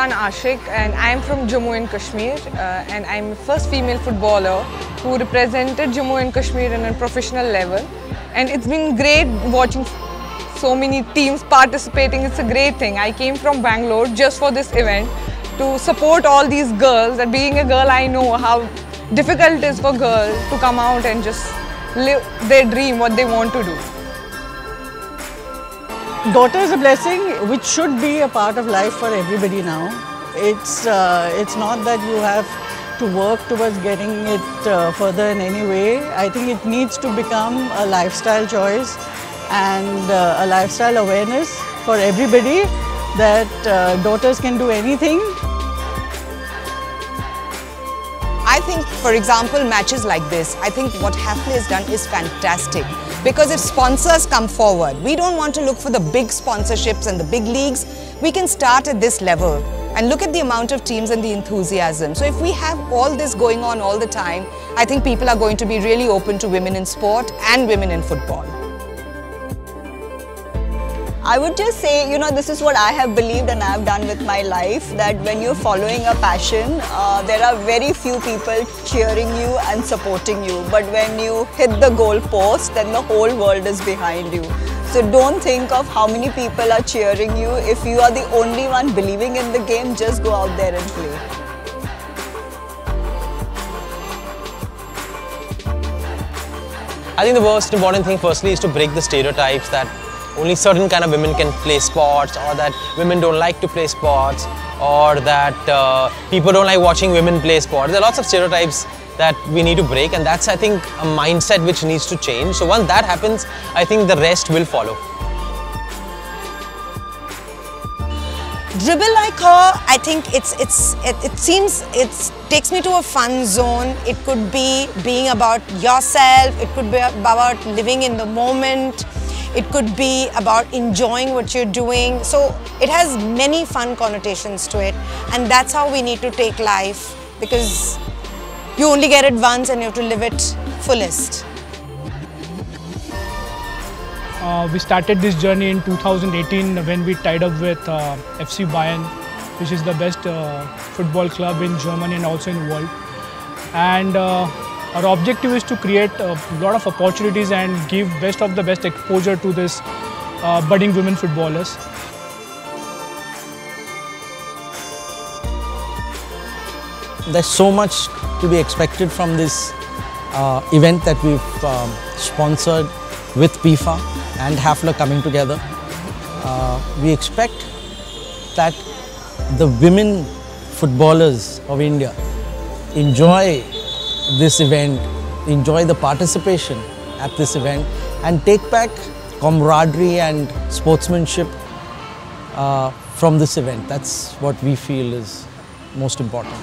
Muskan Ashik and I am from Jammu and Kashmir and I am the first female footballer who represented Jammu and Kashmir on a professional level, and it's been great watching so many teams participating. It's a great thing. I came from Bangalore just for this event to support all these girls, and being a girl I know how difficult it is for girls to come out and just live their dream, what they want to do. Daughter is a blessing which should be a part of life for everybody now. It's not that you have to work towards getting it further in any way. I think it needs to become a lifestyle choice and a lifestyle awareness for everybody that daughters can do anything. I think, for example, matches like this, I think what Hafele has done is fantastic, because if sponsors come forward, we don't want to look for the big sponsorships and the big leagues. We can start at this level and look at the amount of teams and the enthusiasm. So if we have all this going on all the time, I think people are going to be really open to women in sport and women in football. I would just say, this is what I have believed and I have done with my life, that when you're following a passion, there are very few people cheering you and supporting you. But when you hit the goal post, then the whole world is behind you. So don't think of how many people are cheering you. If you are the only one believing in the game, just go out there and play. I think the most important thing firstly is to break the stereotypes that only certain kind of women can play sports, or that women don't like to play sports, or that people don't like watching women play sports. There are lots of stereotypes that we need to break, and that's, I think, a mindset which needs to change. So once that happens, I think the rest will follow. Dribble like her, I think it takes me to a fun zone. It could be being about yourself, it could be about living in the moment, it could be about enjoying what you're doing. So it has many fun connotations to it, and that's how we need to take life, because you only get it once and you have to live it fullest. We started this journey in 2018 when we tied up with FC Bayern, which is the best football club in Germany and also in the world. And our objective is to create a lot of opportunities and give best of the best exposure to this budding women footballers. There's so much to be expected from this event that we've sponsored with PIFA and Hafele coming together. We expect that the women footballers of India enjoy this event, enjoy the participation at this event, and take back camaraderie and sportsmanship from this event. That's what we feel is most important.